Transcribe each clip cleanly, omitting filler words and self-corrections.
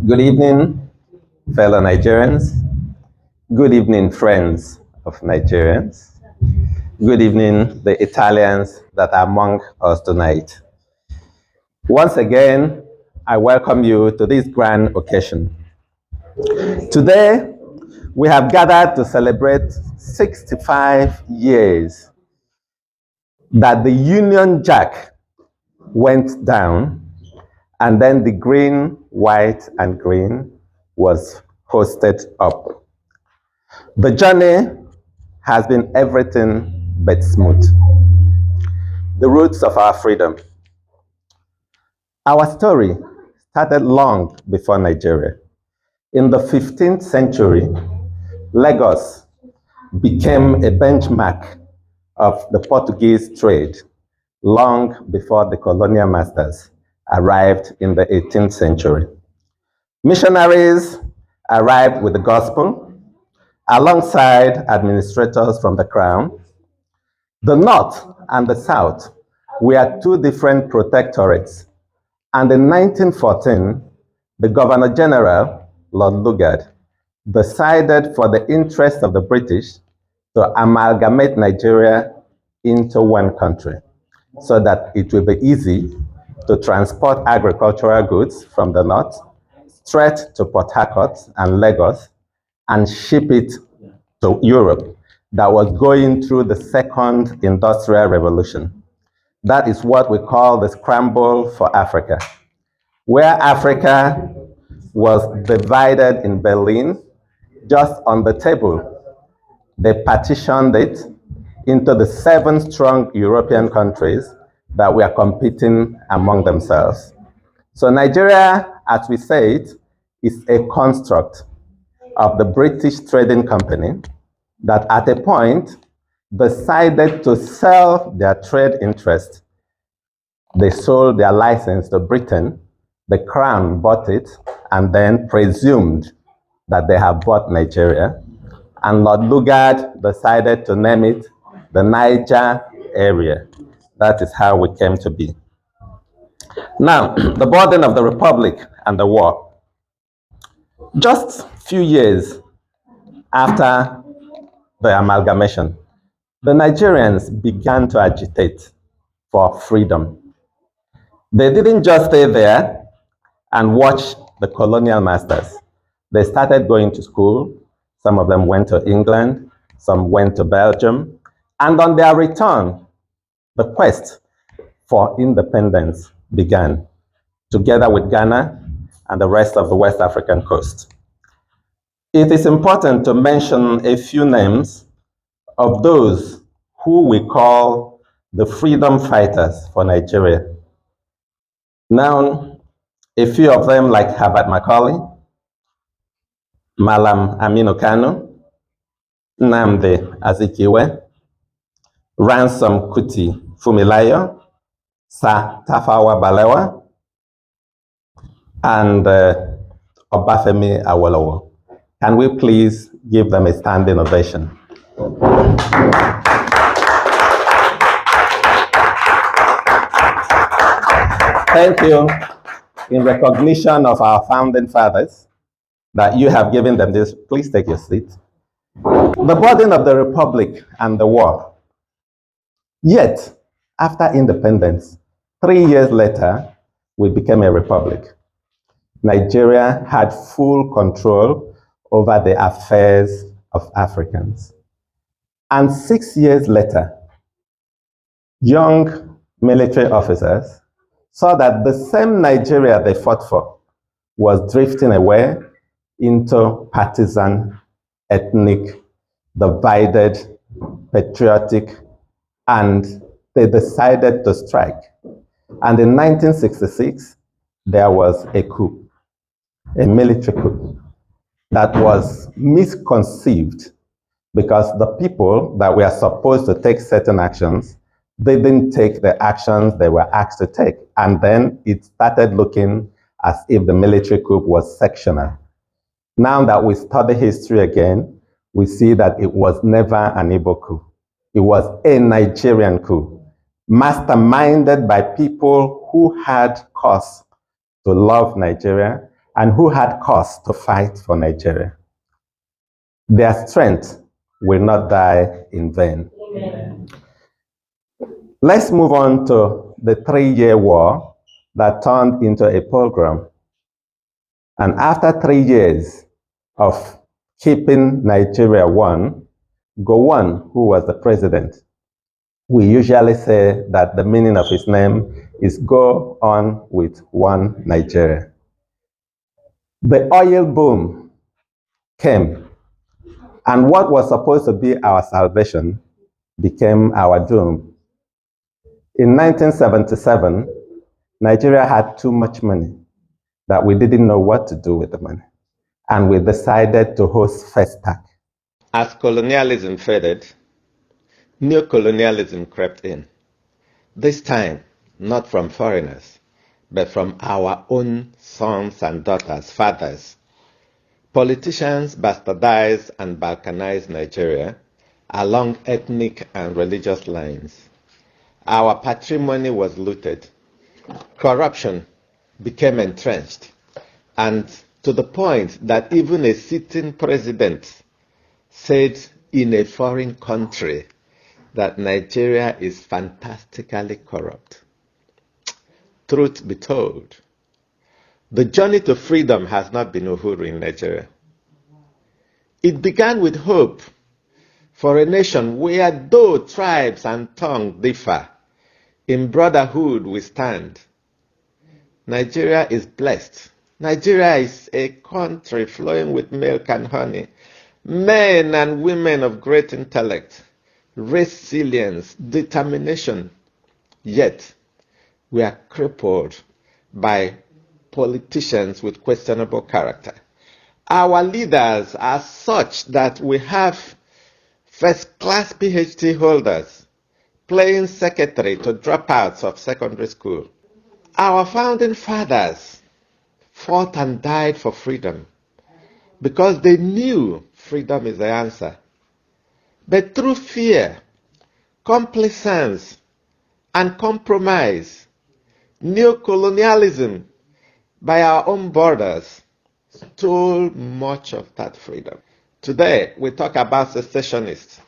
Good evening, fellow Nigerians. Good evening, friends of Nigerians. Good evening, the Italians that are among us tonight. Once again, I welcome you to this grand occasion. Today, we have gathered to celebrate 65 years that the Union Jack went down, and then the green, white, and green was hosted up. The journey has been everything but smooth. The roots of our freedom. Our story started long before Nigeria. In the 15th century, Lagos became a benchmark of the Portuguese trade long before the colonial masters arrived in the 18th century. Missionaries arrived with the gospel alongside administrators from the crown. The North and the South were two different protectorates, and in 1914, the Governor General, Lord Lugard, decided for the interest of the British to amalgamate Nigeria into one country so that it will be easy to transport agricultural goods from the north straight to Port Harcourt and Lagos and ship it to Europe that was going through the second industrial revolution. That is what we call the scramble for Africa, where Africa was divided in Berlin just on the table. They partitioned it into the 7 strong European countries that were competing among themselves. So Nigeria, as we say it, is a construct of the British Trading Company that at a point decided to sell their trade interest. They sold their license to Britain, the Crown bought it, and then presumed that they have bought Nigeria. And Lord Lugard decided to name it the Niger area. That is how we came to be. Now, the burden of the Republic and the war. Just a few years after the amalgamation, the Nigerians began to agitate for freedom. They didn't just stay there and watch the colonial masters. They started going to school. Some of them went to England, some went to Belgium, and on their return, the quest for independence began, together with Ghana and the rest of the West African coast. It is important to mention a few names of those who we call the freedom fighters for Nigeria. Now, a few of them like Herbert Macaulay, Malam Aminu Kano, Nnamdi Azikiwe, Ransom Kuti Fumilayo, Sir Tafawa Balewa, and Obafemi Awolowo. Can we please give them a standing ovation? Thank you. In recognition of our founding fathers, that you have given them this, please take your seat. The burden of the Republic and the war. Yet, after independence, 3 years later, we became a republic. Nigeria had full control over the affairs of Africans. And 6 years later, young military officers saw that the same Nigeria they fought for was drifting away into partisan, ethnic, divided, patriotic, and they decided to strike. And in 1966, there was a coup, a military coup, that was misconceived because the people that were supposed to take certain actions, they didn't take the actions they were asked to take. And then it started looking as if the military coup was sectional. Now that we study history again, we see that it was never an Igbo coup. It was a Nigerian coup, masterminded by people who had cause to love Nigeria and who had cause to fight for Nigeria. Their strength will not die in vain. Amen. Let's move on to the 3-year war that turned into a pogrom. And after 3 years of keeping Nigeria one, Gowon, who was the president, we usually say that the meaning of his name is go on with one Nigeria. The oil boom came, and what was supposed to be our salvation became our doom. In 1977, Nigeria had too much money that we didn't know what to do with the money, and we decided to host Festac. As colonialism faded, neocolonialism crept in. This time, not from foreigners, but from our own sons and daughters, fathers. Politicians bastardized and balkanized Nigeria along ethnic and religious lines. Our patrimony was looted. Corruption became entrenched, and to the point that even a sitting president said in a foreign country that Nigeria is fantastically corrupt. Truth be told, the journey to freedom has not been Uhuru in Nigeria. It began with hope for a nation where though tribes and tongues differ, in brotherhood we stand. Nigeria is blessed. Nigeria is a country flowing with milk and honey, men and women of great intellect, resilience, determination. Yet, we are crippled by politicians with questionable character. Our leaders are such that we have first-class PhD holders playing secretary to dropouts of secondary school. Our founding fathers fought and died for freedom because they knew freedom is the answer. But through fear, complaisance, and compromise, neocolonialism by our own borders stole much of that freedom. Today, we talk about secessionists.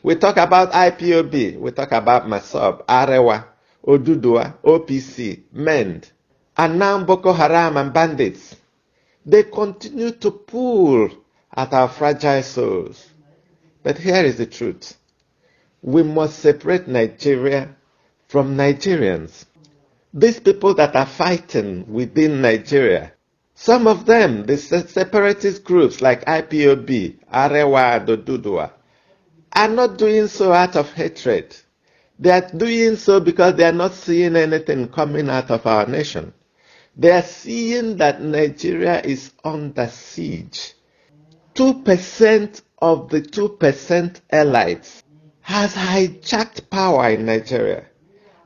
We talk about IPOB. We talk about MASOB, Arewa, Odudua, OPC, MEND, and now Boko Haram and bandits. They continue to pull at our fragile souls. But here is the truth. We must separate Nigeria from Nigerians. These people that are fighting within Nigeria, some of them, the separatist groups like IPOB, Arewa, and Odudua, are not doing so out of hatred. They are doing so because they are not seeing anything coming out of our nation. They are seeing that Nigeria is under siege. 2% of the 2% elites has hijacked power in Nigeria,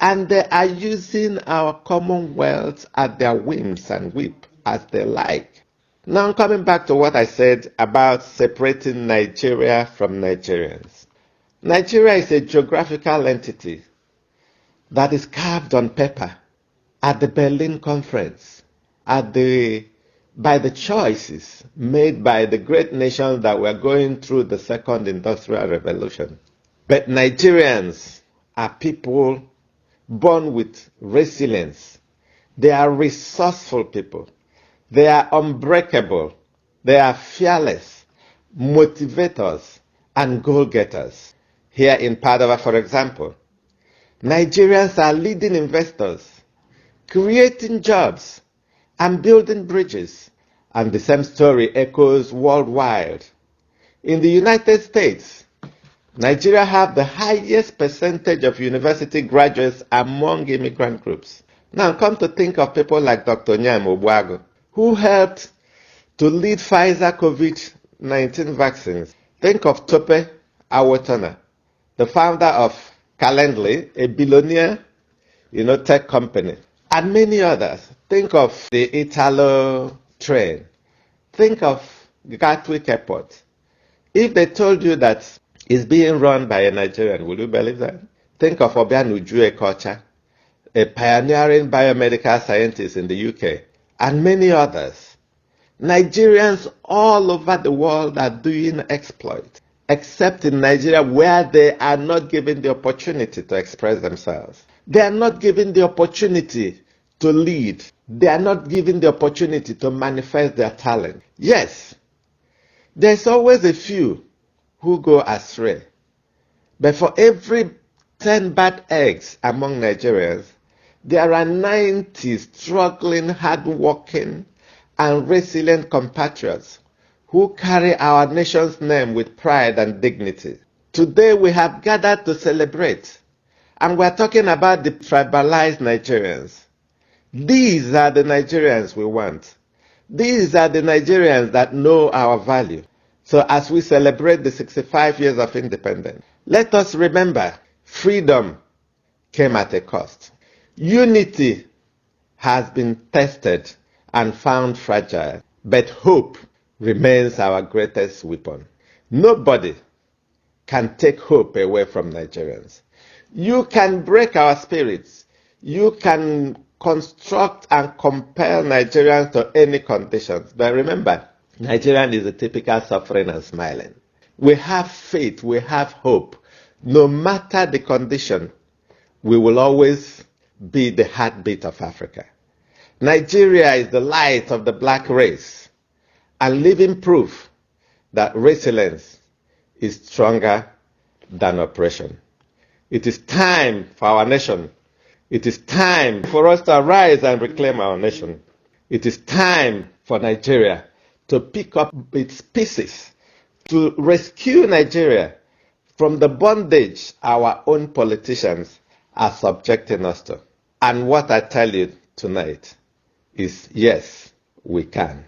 and they are using our commonwealth at their whims and whip as they like. Now, coming back to what I said about separating Nigeria from Nigerians. Nigeria is a geographical entity that is carved on paper at the Berlin Conference, by the choices made by the great nations that were going through the Second Industrial Revolution. But Nigerians are people born with resilience. They are resourceful people. They are unbreakable. They are fearless, motivators, and goal-getters. Here in Padova, for example, Nigerians are leading investors, creating jobs, and building bridges. And the same story echoes worldwide. In the United States, Nigeria have the highest percentage of university graduates among immigrant groups. Now come to think of people like Dr. Nyam Obuagu, who helped to lead Pfizer COVID-19 vaccines. Think of Tope Awotona, the founder of Calendly, a billionaire, tech company, and many others. Think of the Italo train. Think of Gatwick Airport. If they told you that it's being run by a Nigerian, will you believe that? Think of Obianuju Ekocha, a pioneering biomedical scientist in the UK, and many others. Nigerians all over the world are doing exploits, except in Nigeria where they are not given the opportunity to express themselves. They are not given the opportunity to lead. They are not given the opportunity to manifest their talent. Yes, there's always a few who go astray. But for every 10 bad eggs among Nigerians, there are 90 struggling, hard-working, and resilient compatriots who carry our nation's name with pride and dignity. Today we have gathered to celebrate, and we're talking about the tribalized Nigerians. These are the Nigerians we want. These are the Nigerians that know our value. So as we celebrate the 65 years of independence, let us remember freedom came at a cost. Unity has been tested and found fragile, but hope remains our greatest weapon. Nobody can take hope away from Nigerians. You can break our spirits. You can construct and compel Nigerians to any conditions. But remember, Nigerian is a typical suffering and smiling. We have faith, we have hope. No matter the condition, we will always be the heartbeat of Africa. Nigeria is the light of the black race, a living proof that resilience is stronger than oppression. It is time for our nation. It is time for us to arise and reclaim our nation. It is time for Nigeria to pick up its pieces, to rescue Nigeria from the bondage our own politicians are subjecting us to. And what I tell you tonight is yes, we can.